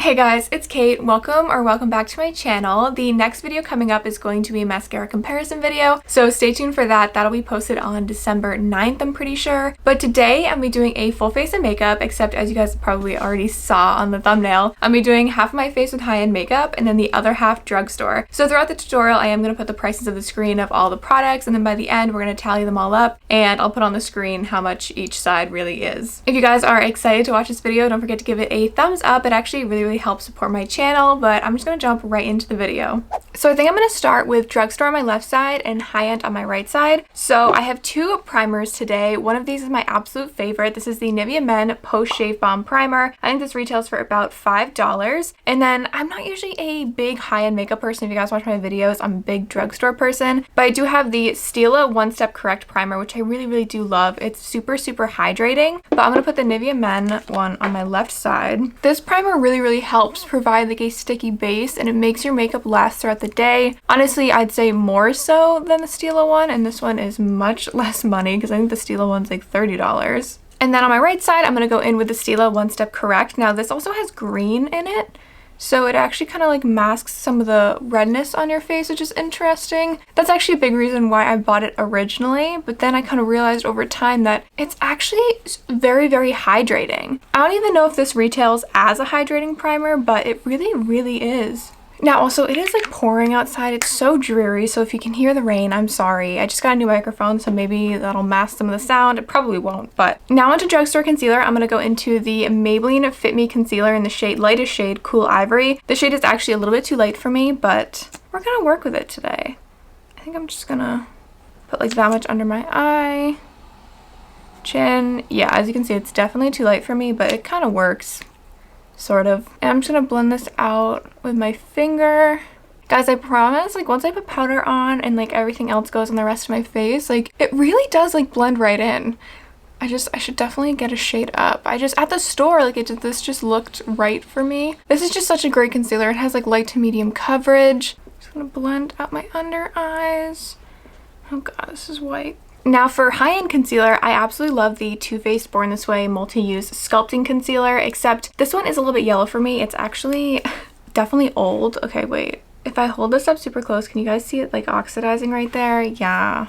Hey guys, it's Kate. Welcome back to my channel. The next video coming up is going to be a mascara comparison video, so stay tuned for that. That'll be posted on December 9th, I'm pretty sure. But today I'm be doing a full face of makeup, except as you guys probably already saw on the thumbnail, I'm be doing half of my face with high-end makeup and then the other half drugstore. So throughout the tutorial, I am going to put the prices of the screen of all the products, and then by the end, we're going to tally them all up and I'll put on the screen how much each side really is. If you guys are excited to watch this video, don't forget to give it a thumbs up. It actually really helps support my channel, but I'm just gonna jump right into the video. So I think I'm gonna start with drugstore on my left side and high-end on my right side. So I have two primers today. One of these is my absolute favorite. This is the Nivea Men Post Shave Balm Primer. I think this retails for about $5. And then I'm not usually a big high-end makeup person. If you guys watch my videos, I'm a big drugstore person, but I do have the Stila One Step Correct Primer, which I really do love. It's super hydrating, but I'm gonna put the Nivea Men one on my left side. This primer really helps provide like a sticky base, and it makes your makeup last throughout the day. Honestly, I'd say more so than the Stila one, and this one is much less money because I think the Stila one's like $30. And then on my right side, I'm going to go in with the Stila One Step Correct. Now this also has green in it, so it actually kind of like masks some of the redness on your face, which is interesting. That's actually a big reason why I bought it originally, but then I kind of realized over time that it's actually very hydrating. I don't even know if this retails as a hydrating primer, but it really is. Now also, it is like pouring outside. It's so dreary, so if you can hear the rain, I'm sorry. I just got a new microphone, so maybe that'll mask some of the sound. It probably won't. But now onto drugstore concealer. I'm going to go into the Maybelline Fit Me Concealer in the shade lightest shade, Cool Ivory. The shade is actually a little bit too light for me, but we're going to work with it today. I think I'm just going to put like that much under my eye, chin. Yeah, as you can see, it's definitely too light for me, but it kind of works. Sort of. And I'm just gonna blend this out with my finger. Guys, I promise, like once I put powder on and like everything else goes on the rest of my face, like it really does like blend right in. I should definitely get a shade up. At the store, like this just looked right for me. This is just such a great concealer. It has like light to medium coverage. I'm just gonna blend out my under eyes. Oh god, this is white. Now for high-end concealer, I absolutely love the Too Faced Born This Way Multi-Use Sculpting Concealer, except this one is a little bit yellow for me. It's actually definitely old. Okay, wait. If I hold this up super close, can you guys see it like oxidizing right there? Yeah.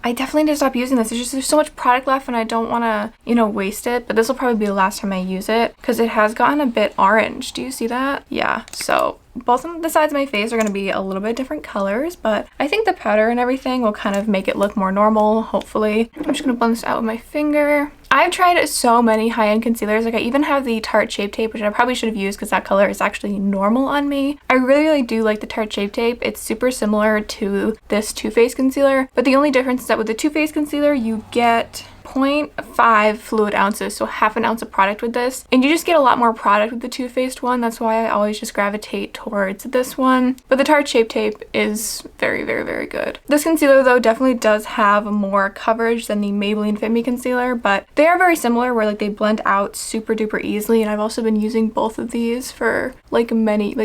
I definitely need to stop using this. There's so much product left and I don't want to, you know, waste it. But this will probably be the last time I use it because it has gotten a bit orange. Do you see that? Yeah, so both of the sides of my face are going to be a little bit different colors, but I think the powder and everything will kind of make it look more normal, hopefully. I'm just going to blend this out with my finger. I've tried so many high-end concealers. Like I even have the Tarte Shape Tape, which I probably should have used because that color is actually normal on me. I really do like the Tarte Shape Tape. It's super similar to this Too Faced concealer, but the only difference is that with the Too Faced concealer, you get 0.5 fluid ounces, so half an ounce of product with this, and you just get a lot more product with the Too Faced one. That's why I always just gravitate towards this one, but the Tarte Shape Tape is very good. This concealer though definitely does have more coverage than the Maybelline Fit Me concealer, but they are very similar where like they blend out super duper easily, and I've also been using both of these for like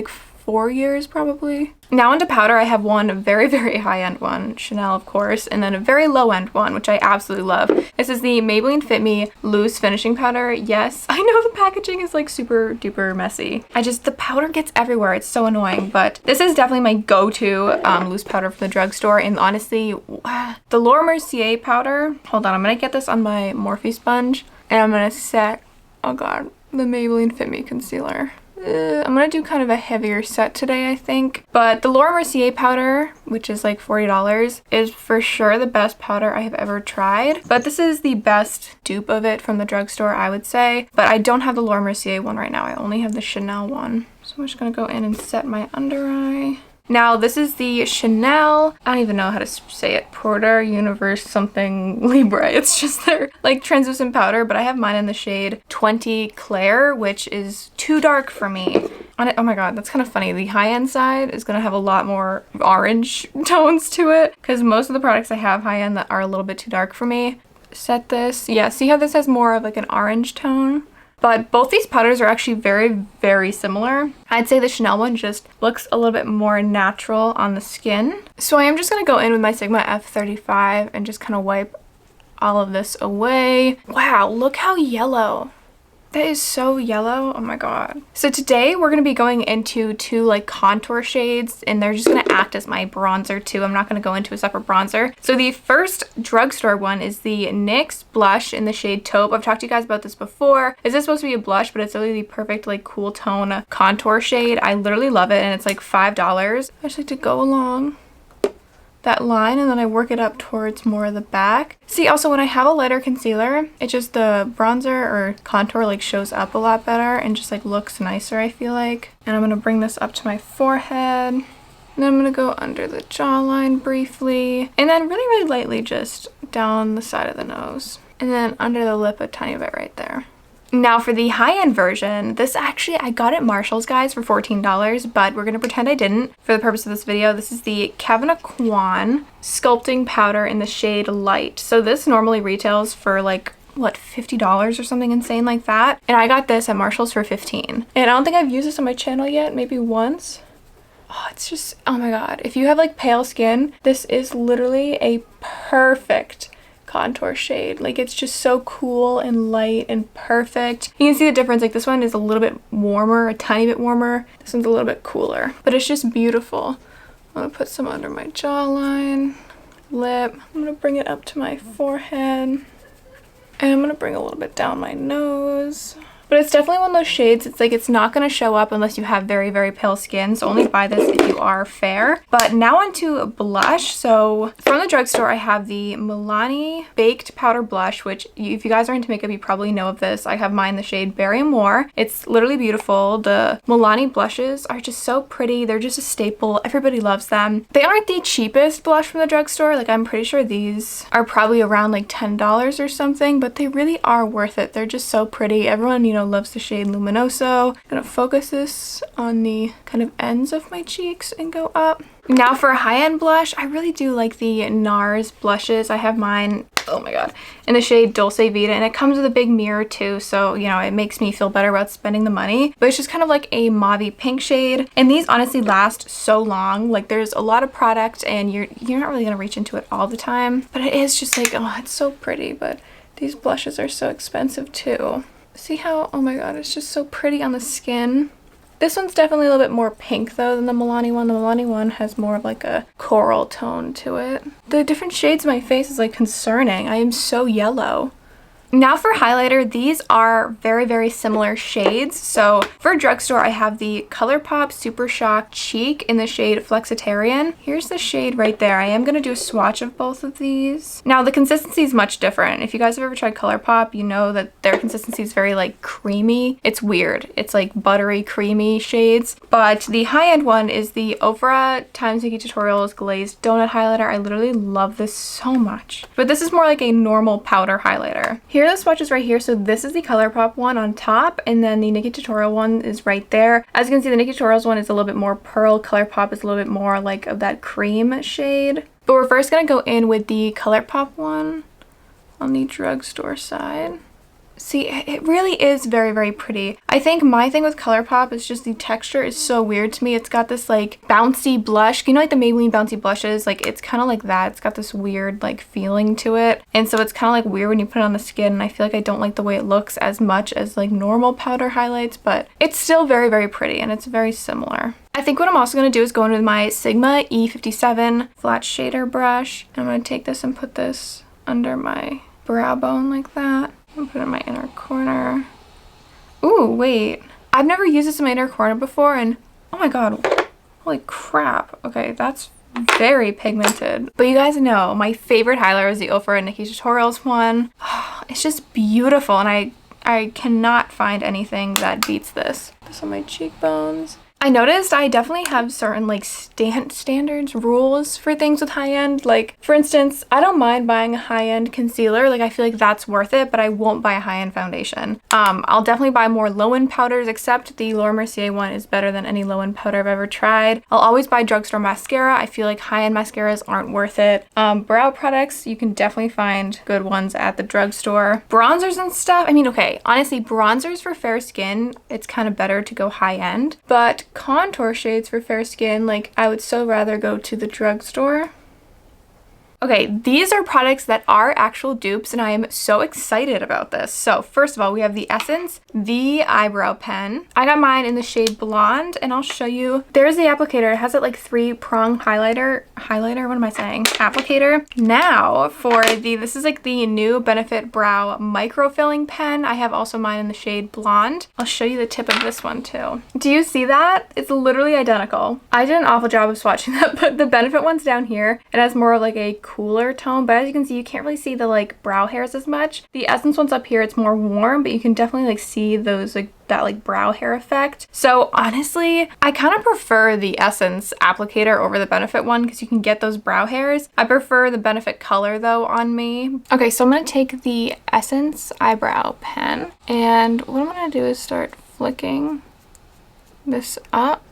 4 years probably. Now onto powder, I have one very high-end one, Chanel of course, and then a very low-end one, which I absolutely love. This is the Maybelline Fit Me Loose Finishing Powder. Yes, I know the packaging is like super duper messy. The powder gets everywhere. It's so annoying, but this is definitely my go-to loose powder from the drugstore, and honestly, the Laura Mercier powder, hold on, I'm gonna get this on my Morphe sponge, and I'm gonna set, oh god, the Maybelline Fit Me concealer. I'm gonna do kind of a heavier set today, I think. But the Laura Mercier powder, which is like $40, is for sure the best powder I have ever tried. But this is the best dupe of it from the drugstore, I would say. But I don't have the Laura Mercier one right now. I only have the Chanel one. So I'm just gonna go in and set my under eye. Now this is the Chanel, I don't even know how to say it, Porter Universe something Libre. It's just their like translucent powder, but I have mine in the shade 20 Claire, which is too dark for me. Oh my god, that's kind of funny. The high-end side is going to have a lot more orange tones to it because most of the products I have high-end that are a little bit too dark for me. Set this. Yeah, see how this has more of like an orange tone? But both these powders are actually very similar. I'd say the Chanel one just looks a little bit more natural on the skin. So I am just going to go in with my Sigma F35 and just kind of wipe all of this away. Wow, look how yellow. That is so yellow. Oh my god. So today we're going to be going into two like contour shades, and they're just going to act as my bronzer too. I'm not going to go into a separate bronzer. So the first Drugstore one is the NYX blush in the shade Taupe. I've talked to you guys about this before. This is supposed to be a blush, but it's really the perfect like cool tone contour shade. I literally love it, and it's like $5. I just like to go along that line and then I work it up towards more of the back. See, also when I have a lighter concealer, it just the bronzer or contour like shows up a lot better and just like looks nicer, I feel like. And I'm gonna bring this up to my forehead. And then I'm gonna go under the jawline briefly, and then really lightly just down the side of the nose, and then under the lip a tiny bit right there. Now for the high-end version, this actually I got at Marshall's, guys, for $14, but we're gonna pretend I didn't for the purpose of this video. This is the 𝐏𝐻𝐿 sculpting powder in the shade Light. So this normally retails for like what, $50 or something insane like that, and I got this at Marshall's for $15. And I don't think I've used this on my channel yet, maybe once. Oh, it's just, oh my god, if you have like pale skin, this is literally a perfect contour shade. Like, it's just so cool and light and perfect. You can see the difference. Like, this one is a little bit warmer, a tiny bit warmer. This one's a little bit cooler, but it's just beautiful. I'm gonna put some under my jawline, lip. I'm gonna bring it up to my forehead, and I'm gonna bring a little bit down my nose. But it's definitely one of those shades, it's like it's not going to show up unless you have very pale skin, so only buy this if you are fair. But now onto blush. So from the Drugstore, I have the Milani Baked Powder Blush, which if you guys are into makeup, you probably know of this. I have mine in the shade Berry More. It's literally beautiful. The Milani blushes are just so pretty. They're just a staple. Everybody loves them. They aren't the cheapest blush from the Drugstore. Like, I'm pretty sure these are probably around like $10 or something, but they really are worth it. They're just so pretty. Everyone, you know, loves the shade Luminoso. I'm gonna focus this on the kind of ends of my cheeks and go up. Now for a high-end blush, I really do like the NARS blushes. I have mine, oh my god, in the shade Dulce Vita, and it comes with a big mirror too, so you know, it makes me feel better about spending the money. But it's just kind of like a mauve pink shade, and these honestly last so long. Like, there's a lot of product and you're not really gonna reach into it all the time, but it is just like, oh, it's so pretty. But these blushes are so expensive too. See how, oh my god, it's just so pretty on the skin. This one's definitely a little bit more pink though than the Milani one. The Milani one has more of like a coral tone to it. The different shades of my face is like concerning. I am so yellow. Now for highlighter, these are very similar shades. So for Drugstore, I have the ColourPop Super Shock Cheek in the shade Flexitarian. Here's the shade right there. I am going to do a swatch of both of these. Now the consistency is much different. If you guys have ever tried ColourPop, you know that their consistency is very like creamy. It's weird. It's like buttery, creamy shades. But the high-end one is the Ofra x Nikkie Tutorials Glazed Donut Highlighter. I literally love this so much. But this is more like a normal powder highlighter. Here are the swatches right here. So this is the ColourPop one on top, and then the Nikkie Tutorial one is right there. As you can see, the Nikkie Tutorials one is a little bit more pearl. ColourPop is a little bit more like of that cream shade. But we're first going to go in with the ColourPop one on the Drugstore side. See, it really is very pretty. I think my thing with ColourPop is just the texture is so weird to me. It's got this like bouncy blush. You know, like the Maybelline bouncy blushes? Like, it's kind of like that. It's got this weird like feeling to it. And so it's kind of like weird when you put it on the skin. And I feel like I don't like the way it looks as much as like normal powder highlights. But it's still very pretty, and it's very similar. I think what I'm also going to do is go in with my Sigma E57 flat shader brush. And I'm going to take this and put this under my brow bone like that. And put it in my inner corner. Ooh, wait. I've never used this in my inner corner before, and oh my god, holy crap. Okay, that's very pigmented. But you guys know, my favorite highlighter is the Ofra and Nikkie Tutorials one. It's just beautiful, and I cannot find anything that beats this. This on my cheekbones. I noticed I definitely have certain like standards, rules for things with high-end. Like, for instance, I don't mind buying a high-end concealer. Like, I feel like that's worth it, but I won't buy a high-end foundation. I'll definitely buy more low-end powders, except the Laura Mercier one is better than any low-end powder I've ever tried. I'll always buy Drugstore mascara. I feel like high-end mascaras aren't worth it. Brow products, you can definitely find good ones at the Drugstore. Bronzers and stuff, I mean, okay, honestly, bronzers for fair skin, it's kind of better to go high-end, but contour shades for fair skin, like, I would so rather go to the Drugstore. Okay, these are products that are actual dupes and I am so excited about this. So first of all, we have the Essence The Eyebrow Pen. I got mine in the shade Blonde and I'll show you. There's the applicator. It has it like 3-prong highlighter, what am I saying? Applicator. Now for this is like the new Benefit Brow Micro Filling Pen. I have also mine in the shade Blonde. I'll show you the tip of this one too. Do you see that? It's literally identical. I did an awful job of swatching that, but the Benefit one's down here. It has more of like a cooler tone, but as you can see, you can't really see the like brow hairs as much. The Essence one's up here, it's more warm, but you can definitely like see those like that like brow hair effect. So honestly, I kind of prefer the Essence applicator over the Benefit one because you can get those brow hairs. I prefer the Benefit color though on me. Okay, so I'm gonna take the Essence eyebrow pen and what I'm gonna do is start flicking this up,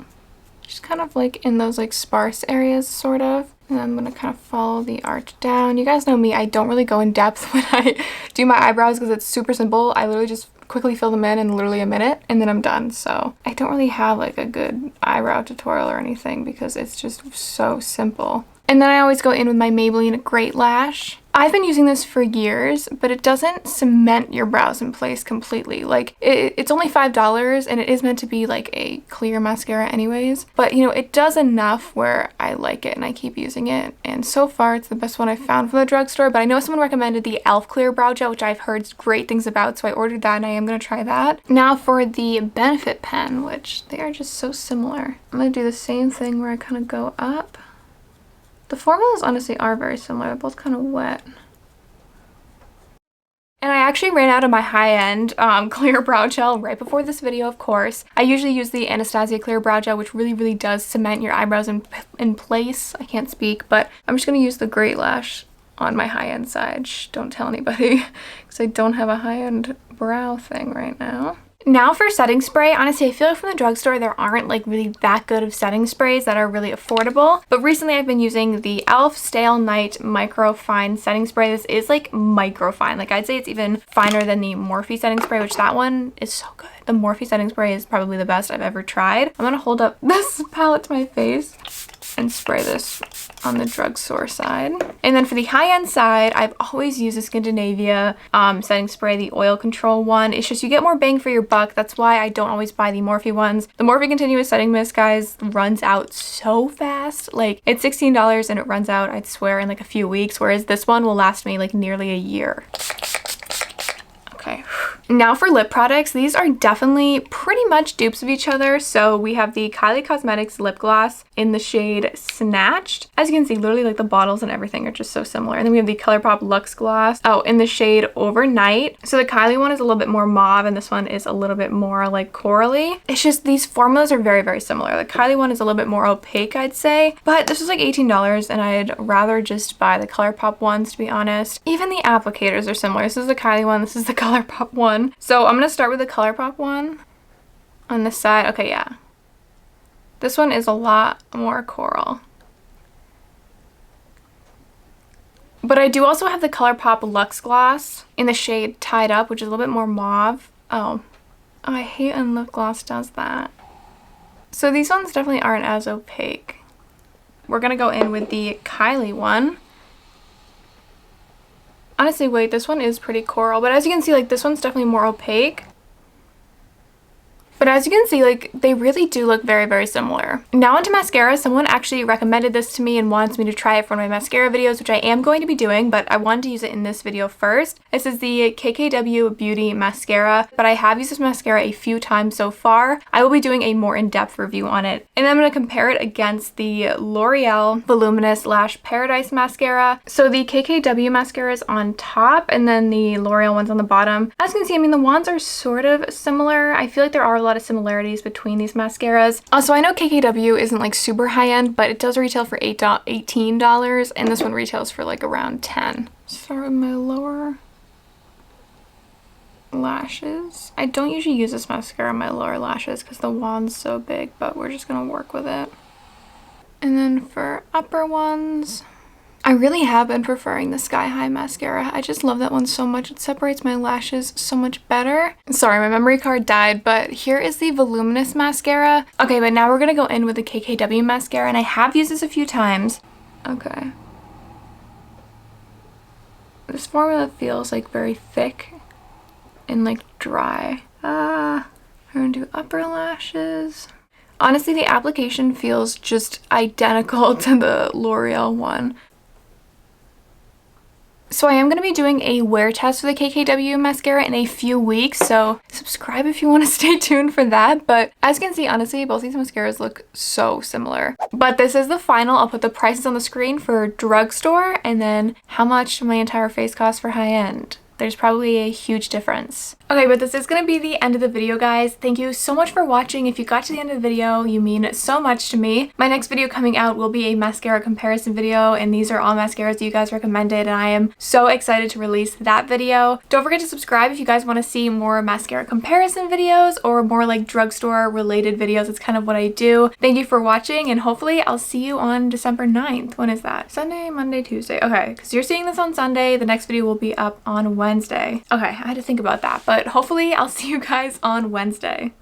just kind of like in those like sparse areas sort of. And I'm gonna kind of follow the arch down. You guys know me, I don't really go in depth when I do my eyebrows because it's super simple. I literally just quickly fill them in literally a minute and then I'm done. So I don't really have like a good eyebrow tutorial or anything because it's just so simple. And then I always go in with my Maybelline Great Lash. I've been using this for years, but it doesn't cement your brows in place completely. Like, it's only $5 and it is meant to be like a clear mascara anyways. But, you know, it does enough where I like it and I keep using it. And so far, it's the best one I've found from the drugstore. But I know someone recommended the e.l.f. Clear Brow Gel, which I've heard great things about. So I ordered that and I am going to try that. Now for the Benefit pen, which they are just so similar. I'm going to do the same thing where I kind of go up. The formulas honestly are very similar. They're both kind of wet. And I actually ran out of my high-end clear brow gel right before this video, of course. I usually use the Anastasia Clear Brow Gel, which really does cement your eyebrows in place. I can't speak, but I'm just going to use the Great Lash on my high-end side. Shh, don't tell anybody, because I don't have a high-end brow thing right now. Now for setting spray, honestly, I feel like from the drugstore, there aren't like really that good of setting sprays that are really affordable. But recently I've been using the e.l.f. Stale Night Micro Fine Setting Spray. This is like micro fine. Like I'd say it's even finer than the Morphe setting spray, which that one is so good. The Morphe setting spray is probably the best I've ever tried. I'm gonna hold up this palette to my face and spray this on the drugstore side. And then for the high-end side, I've always used the Skindinavia setting spray, the oil control one. It's just you get more bang for your buck. That's why I don't always buy the Morphe ones. The Morphe Continuous Setting Mist, guys, runs out so fast. Like, it's $16 and it runs out, I'd swear, in like a few weeks, whereas this one will last me like nearly a year. Okay. Now for lip products, these are definitely pretty much dupes of each other. So we have the Kylie Cosmetics lip gloss in the shade Snatched. As you can see, literally like the bottles and everything are just so similar. And then we have the ColourPop Luxe Gloss, in the shade Overnight. So the Kylie one is a little bit more mauve and this one is a little bit more like corally. It's just these formulas are very similar. The Kylie one is a little bit more opaque, I'd say, but this was like $18 and I'd rather just buy the ColourPop ones, to be honest. Even the applicators are similar. This is the Kylie one, this is the ColourPop one. So I'm gonna start with the ColourPop one on this side. Okay, yeah. This one is a lot more coral. But I do also have the ColourPop Luxe Gloss in the shade Tied Up, which is a little bit more mauve. Oh, I hate when lip gloss does that. So these ones definitely aren't as opaque. We're gonna go in with the Kylie one. Honestly, wait, this one is pretty coral, but as you can see, like, this one's definitely more opaque. But as you can see, like, they really do look very similar. Now onto mascara. Someone actually recommended this to me and wants me to try it for my mascara videos, which I am going to be doing, but I wanted to use it in this video first. This is the KKW Beauty Mascara, but I have used this mascara a few times so far. I will be doing a more in-depth review on it. And I'm going to compare it against the L'Oreal Voluminous Lash Paradise Mascara. So the KKW mascara is on top and then the L'Oreal one's on the bottom. As you can see, I mean, the wands are sort of similar. I feel like there are a lot of similarities between these mascaras. Also, I know KKW isn't like super high-end, but it does retail for $18 and this one retails for like around $10. Start with my lower lashes. I don't usually use this mascara on my lower lashes because the wand's so big, but we're just gonna work with it. And then for upper ones, I really have been preferring the Sky High mascara. I just love that one so much. It separates my lashes so much better. Sorry, my memory card died, but here is the Voluminous mascara. Okay, but now we're gonna go in with the KKW mascara, and I have used this a few times. Okay. This formula feels like very thick and like dry. I'm gonna do upper lashes. Honestly, the application feels just identical to the L'Oreal one. So I am going to be doing a wear test for the 𝐂𝐄𝐊 mascara in a few weeks, so subscribe if you want to stay tuned for that. But as you can see, honestly, both these mascaras look so similar. But this is the final. I'll put the prices on the screen for Drugstore and then how much my entire face costs for high-end. There's probably a huge difference. Okay, but this is going to be the end of the video, guys. Thank you so much for watching. If you got to the end of the video, you mean so much to me. My next video coming out will be a mascara comparison video, and these are all mascaras that you guys recommended, and I am so excited to release that video. Don't forget to subscribe if you guys want to see more mascara comparison videos or more like drugstore related videos. It's kind of what I do. Thank you for watching, and hopefully I'll see you on December 9th. When is that? Sunday, Monday, Tuesday. Okay, because you're seeing this on Sunday. The next video will be up on Wednesday. Okay, I had to think about that, but hopefully I'll see you guys on Wednesday.